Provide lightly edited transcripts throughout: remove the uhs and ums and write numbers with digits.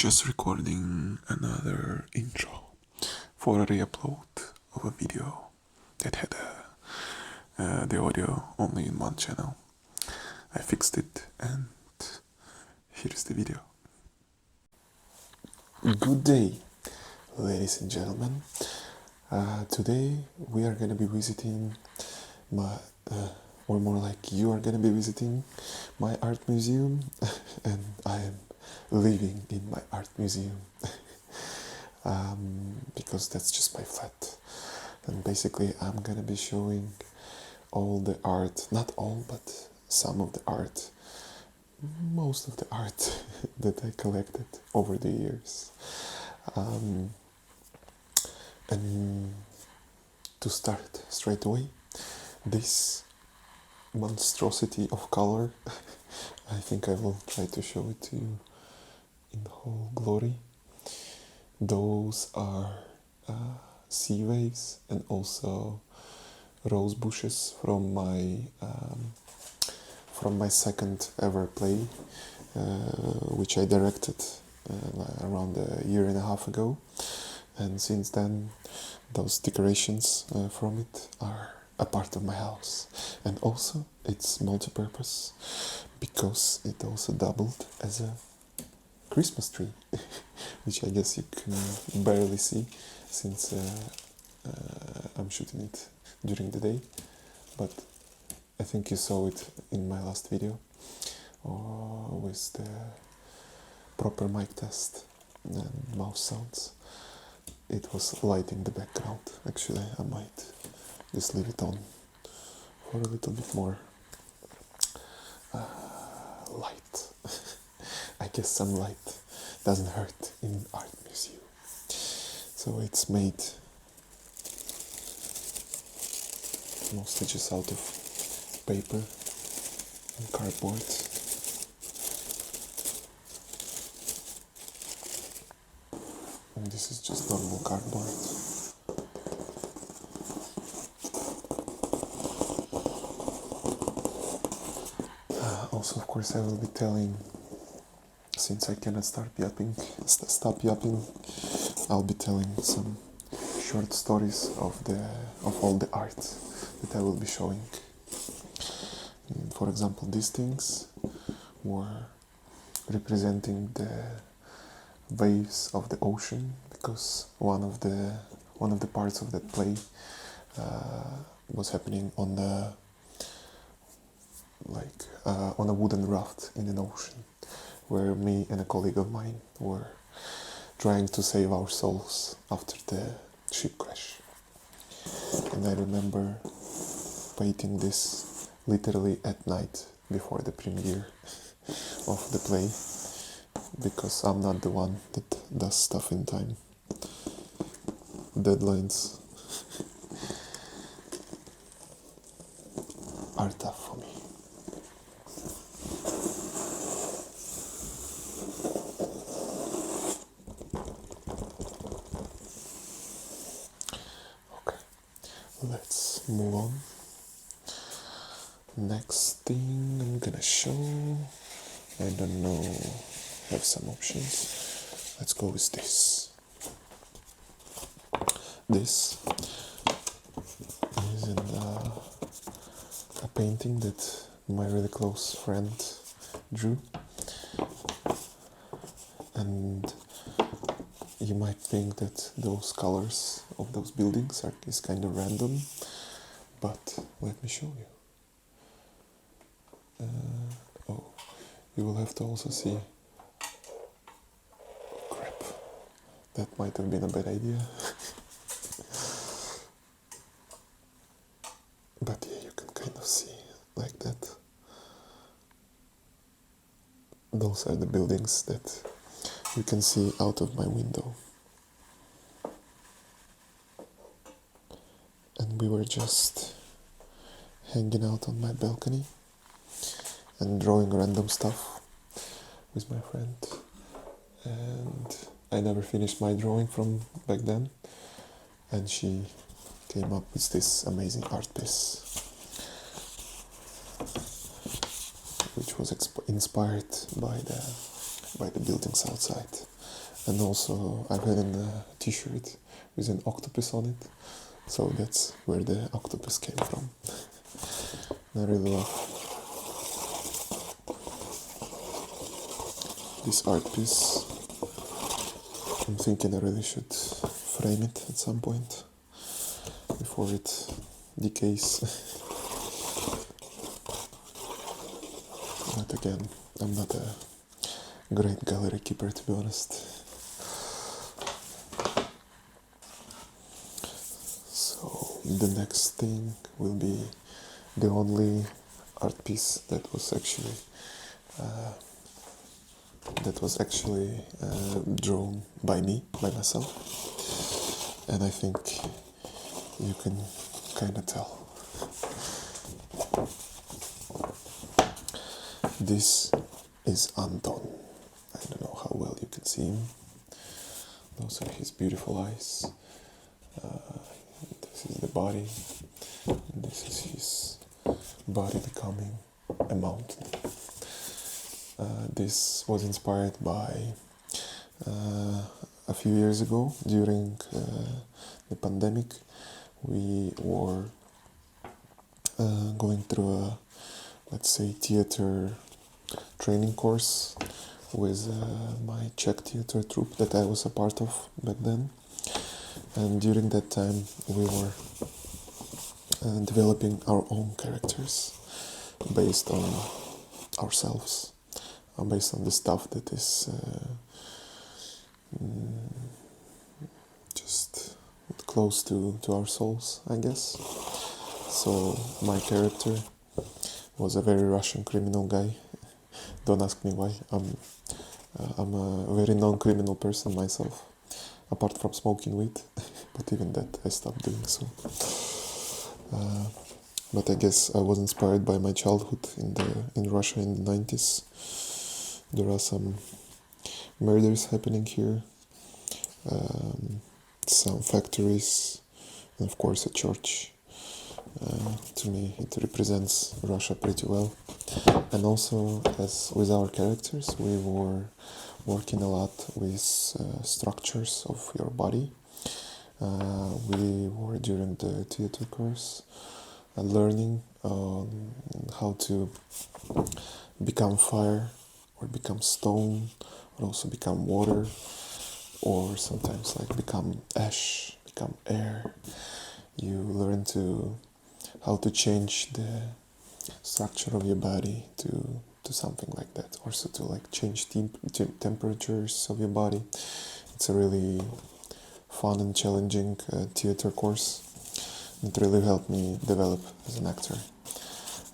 just recording another intro for a re-upload of a video that had the audio only in one channel. I fixed it and here's the video. Good day, ladies and gentlemen. Today we are gonna be visiting my, or more like you are gonna be visiting my art museum and I am living in my art museum because that's just my flat. And basically I'm gonna be showing all the art, not all, but some of the art, most of the art that I collected over the years. And to start straight away, this monstrosity of color, I think I will try to show it to you in whole glory. Those are sea waves and also rose bushes from my second ever play, which I directed around a year and a half ago. And since then, those decorations from it are a part of my house. And also, it's multi-purpose because it also doubled as a Christmas tree, which I guess you can barely see since I'm shooting it during the day. But I think you saw it in my last video with the proper mic test and mouse sounds. It was light in the background. Actually, I might just leave it on for a little bit more light. I guess some light doesn't hurt in art museum. So it's made mostly just out of paper and cardboard. And this is just normal cardboard. Also, of course, I will be telling, since I cannot stop yapping, I'll be telling some short stories of all the art that I will be showing. For example, these things were representing the waves of the ocean, because one of the parts of that play was happening on a wooden raft in an ocean, where me and a colleague of mine were trying to save our souls after the ship crash. And I remember painting this literally at night before the premiere of the play, because I'm not the one that does stuff in time. Deadlines are tough for me. Okay, let's move on. Next thing I'm gonna show, I don't know, have some options. Let's go with this. This is a painting that my really close friend drew, and you might think that those colors of those buildings is kind of random, but let me show you. You will have to also see. Crap, that might have been a bad idea. But yeah, you can kind of see like that. Those are the buildings that you can see out of my window. And we were just hanging out on my balcony and drawing random stuff with my friend. And I never finished my drawing from back then. And she came up with this amazing art piece, which was inspired by the buildings outside. And also I've had a t-shirt with an octopus on it, so that's where the octopus came from. I really love this art piece. I'm thinking I really should frame it at some point before it decays. But again, I'm not a great gallery keeper, to be honest. So the next thing will be the only art piece that was actually drawn by me, by myself, and I think you can kind of tell. This is Anton. I don't know how well you can see him. Those are his beautiful eyes. This is the body. This is his body becoming a mountain. This was inspired by a few years ago during the pandemic. We were going through a, let's say, theater training course with my Czech theater troupe that I was a part of back then. And during that time we were developing our own characters based on ourselves, based on the stuff that is just close to our souls, I guess. So my character was a very Russian criminal guy. Don't ask me why. I'm a very non-criminal person myself, apart from smoking weed, but even that I stopped doing so. But I guess I was inspired by my childhood in Russia in the 90s. There are some murders happening here, some factories, and of course a church. To me, it represents Russia pretty well. And also, as with our characters, we were working a lot with structures of your body. We were during the theater course learning how to become fire, or become stone, or also become water, or sometimes like become ash, become air. You learn how to change the structure of your body to something like that. Also to like change temperatures of your body. It's a really fun and challenging theater course. It really helped me develop as an actor.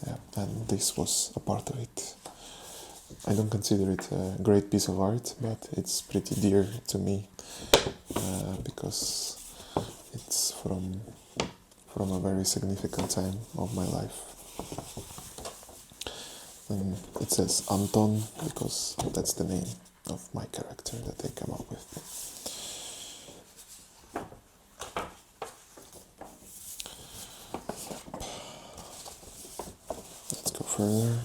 Yeah, and this was a part of it. I don't consider it a great piece of art, but it's pretty dear to me because it's from a very significant time of my life. And it says Anton because that's the name of my character that I came up with. Let's go further.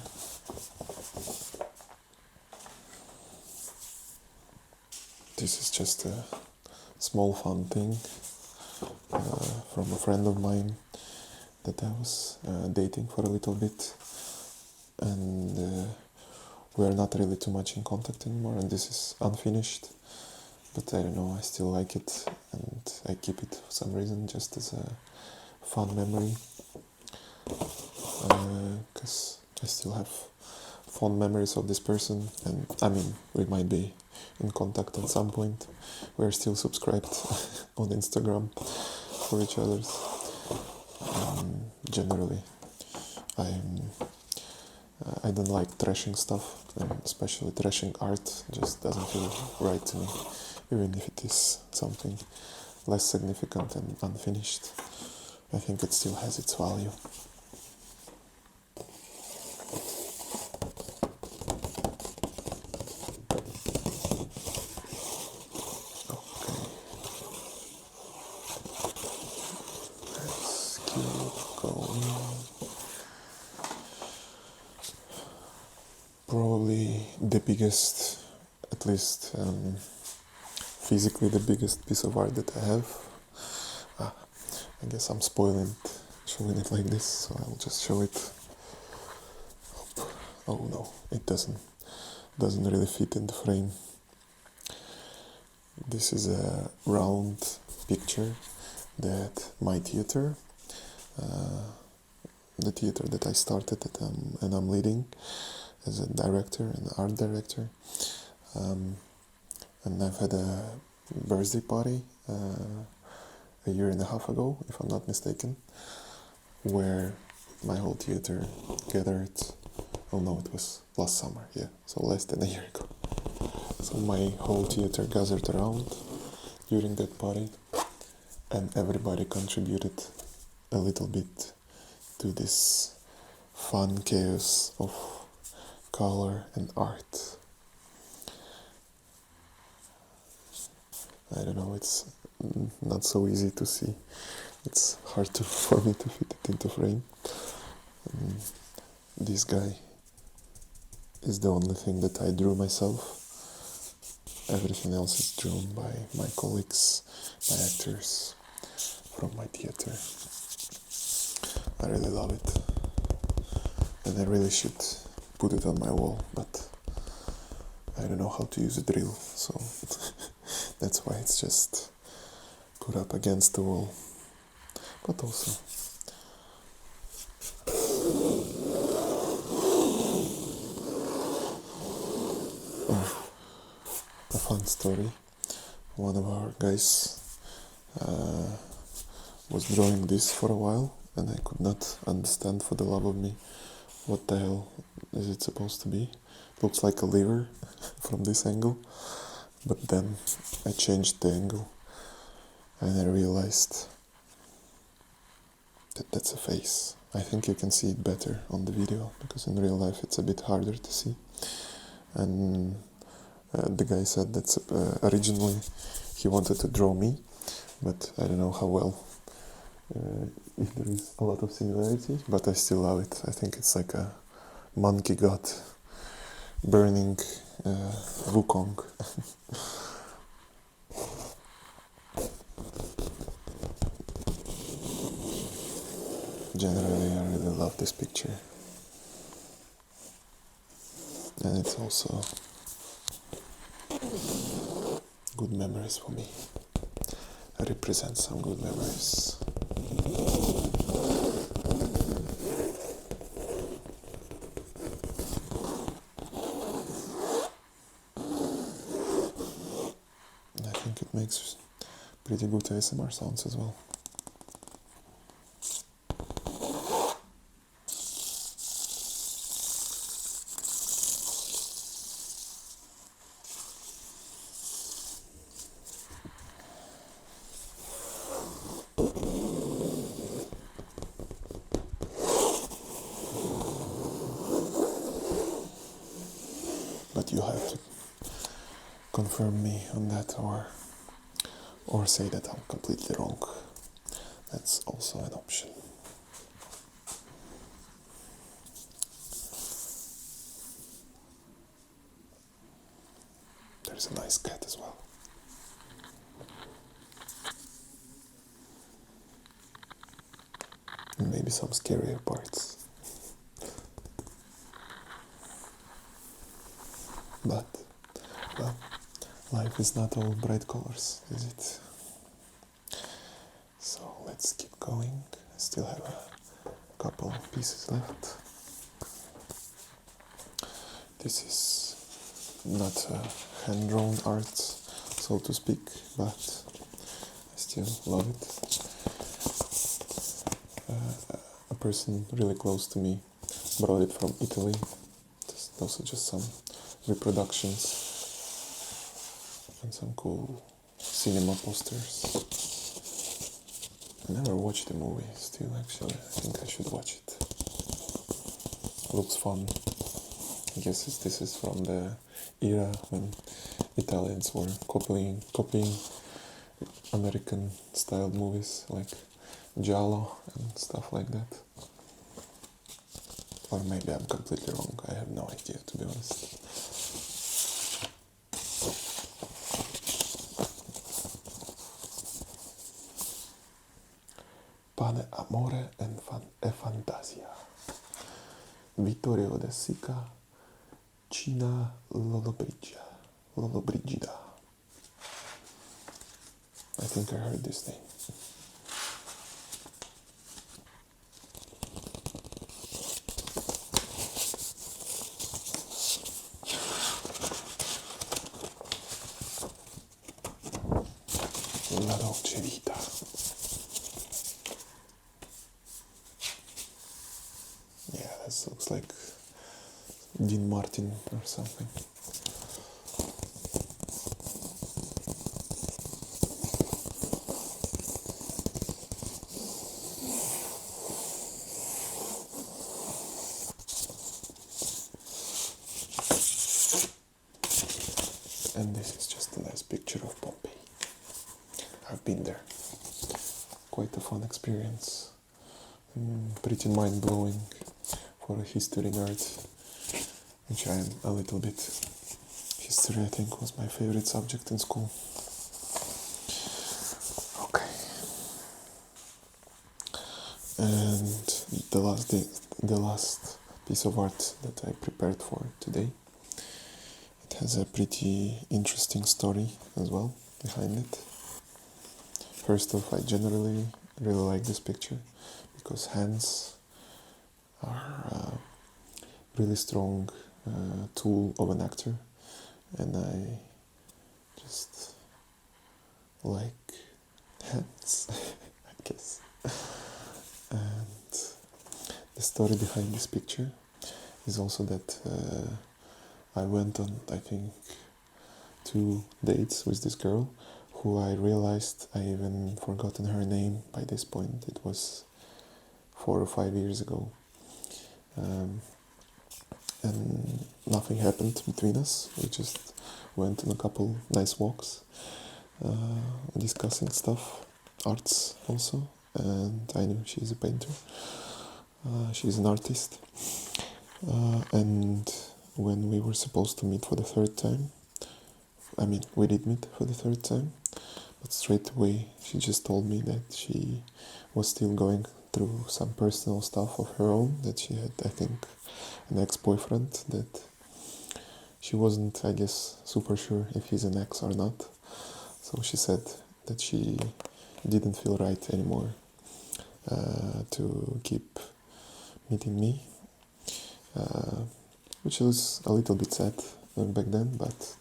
This is just a small fun thing from a friend of mine that I was dating for a little bit, and we are not really too much in contact anymore, and this is unfinished, but I don't know, I still like it and I keep it for some reason just as a fun memory, because I still have fond memories of this person, and I mean, we might be in contact at some point. We're still subscribed on Instagram for each other's. Generally, I don't like trashing stuff, and especially trashing art just doesn't feel right to me, even if it is something less significant and unfinished. I think it still has its value. Probably the biggest, at least physically the biggest piece of art that I have. I guess I'm spoiling it, showing it like this, so I'll just show it. Oh no, it doesn't really fit in the frame. This is a round picture that my theater, the theater that I started and I'm leading as a director, an art director, and I've had a birthday party a year and a half ago, if I'm not mistaken, where my whole theater gathered. Oh no, it was last summer, yeah, so less than a year ago. So my whole theater gathered around during that party, and everybody contributed a little bit to this fun chaos of color and art. I don't know, it's not so easy to see. It's hard for me to fit it into frame. This guy is the only thing that I drew myself. Everything else is drawn by my colleagues, my actors from my theater. I really love it. And I really should put it on my wall, but I don't know how to use a drill, so that's why it's just put up against the wall. But also, a fun story. One of our guys was drawing this for a while, and I could not understand for the love of me what the hell is it supposed to be. It looks like a liver from this angle, but then I changed the angle and I realized that that's a face. I think you can see it better on the video, because in real life it's a bit harder to see. And the guy said that originally he wanted to draw me, but I don't know how well, if there is a lot of similarity, but I still love it. I think it's like a monkey god burning Wukong. Generally, I really love this picture, and it's also good memories for me. It represents some good memories. And I think it makes pretty good ASMR sounds as well. But you have to confirm me on that, or say that I'm completely wrong. That's also an option. There's a nice cat as well. And maybe some scarier parts. But, well, life is not all bright colors, is it? So let's keep going. I still have a couple of pieces left. This is not a hand-drawn art, so to speak, but I still love it. A person really close to me brought it from Italy. Those are just some reproductions and some cool cinema posters. I never watched the movie still, actually. I think I should watch it. Looks fun. I guess this is from the era when Italians were copying American styled movies like Giallo and stuff like that. Or maybe I'm completely wrong. I have no idea, to be honest. amore e fantasia. Vittorio De Sica, Cina Lollobrigida. I think I heard this name. La dolce vita. Yeah, this looks like Dean Martin or something. And this is just a nice picture of Pompeii. I've been there. Quite a fun experience. Pretty mind-blowing for a history nerd, which I am a little bit. History, I think, was my favorite subject in school. Okay. And the last piece of art that I prepared for today. It has a pretty interesting story as well behind it. First off, I generally really like this picture because hands are a really strong tool of an actor, and I just like hands, I guess. And the story behind this picture is also that I went on, I think, 2 dates with this girl who I realized I even forgotten her name by this point. It was 4 or 5 years ago. And nothing happened between us. We just went on a couple nice walks, discussing stuff, arts also, and I knew she's a painter. She's an artist. And when we were supposed to meet for the 3rd time, I mean, we did meet for the 3rd time, but straight away she just told me that she was still going through some personal stuff of her own, that she had, I think, an ex-boyfriend that she wasn't, I guess, super sure if he's an ex or not. So she said that she didn't feel right anymore to keep meeting me, which was a little bit sad back then, but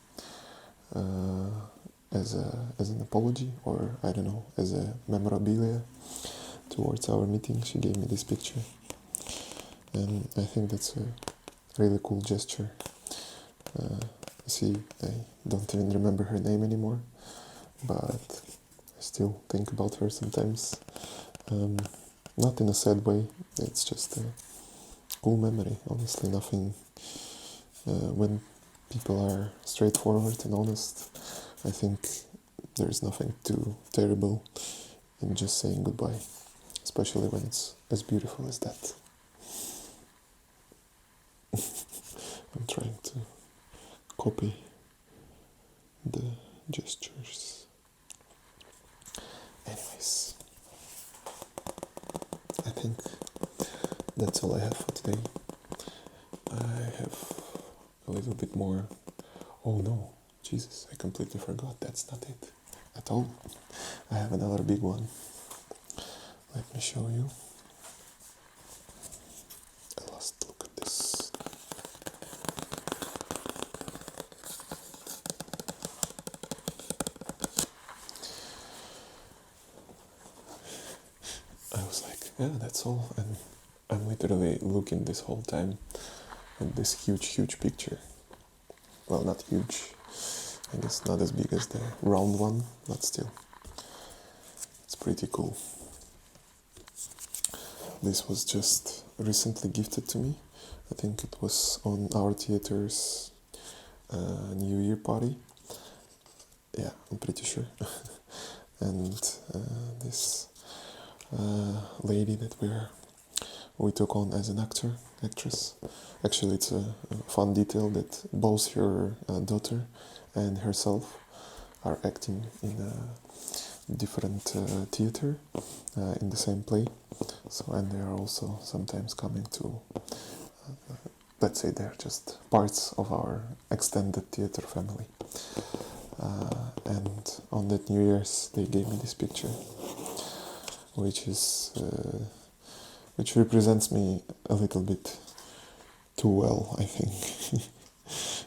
as an apology, or I don't know, as a memorabilia towards our meeting, she gave me this picture, and I think that's a really cool gesture. See, I don't even remember her name anymore, but I still think about her sometimes. Not in a sad way, it's just a cool memory, honestly. Nothing, when people are straightforward and honest, I think there's nothing too terrible in just saying goodbye, especially when it's as beautiful as that. I'm trying to copy the gestures. Anyways, I think that's all I have for today. I have a little bit more. Oh no, Jesus, I completely forgot. That's not it at all. I have another big one. Let me show you. Let's look at this. I was like, yeah, that's all. And I'm literally looking this whole time at this huge picture. Well, not huge. I guess not as big as the round one, but still. It's pretty cool. This was just recently gifted to me. I think it was on our theater's New Year party. Yeah, I'm pretty sure. And this lady that we took on as an actress. Actually, it's a fun detail that both her daughter and herself are acting in different theater in the same play. So, and they are also sometimes coming to, let's say they're just parts of our extended theater family. And on that New Year's, they gave me this picture, which represents me a little bit too well, I think,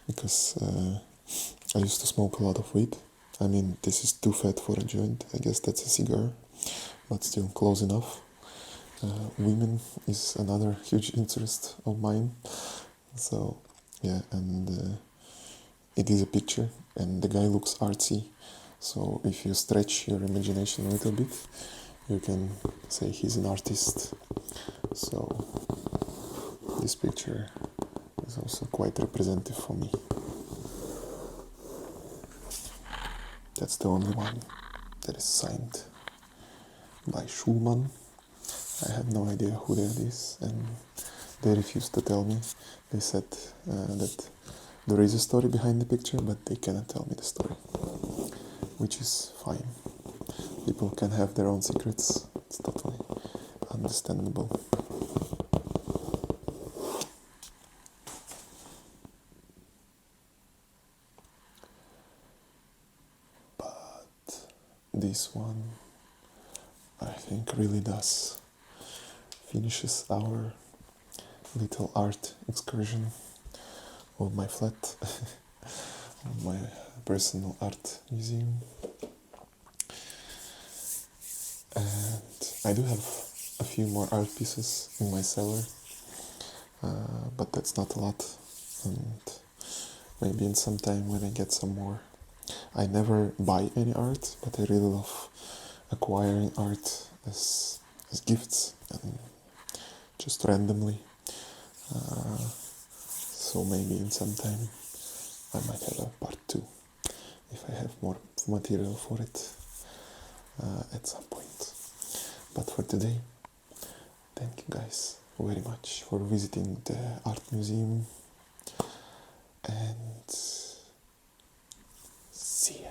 because I used to smoke a lot of weed. I mean, this is too fat for a joint. I guess that's a cigar, but still close enough. Women is another huge interest of mine. So, yeah, and it is a picture, and the guy looks artsy. So if you stretch your imagination a little bit, you can say he's an artist. So this picture is also quite representative for me. That's the only one that is signed by Schulman. I have no idea who that is, and they refused to tell me. They said that there is a story behind the picture, but they cannot tell me the story, which is fine. People can have their own secrets. It's totally understandable. But this one, I think, really does finishes our little art excursion of my flat, of my personal art museum. And I do have a few more art pieces in my cellar, but that's not a lot, and maybe in some time when I get some more. I never buy any art, but I really love acquiring art as gifts and just randomly. So maybe in some time I might have a part 2 if I have more material for it at some point. But for today, thank you guys very much for visiting the art museum, and see ya.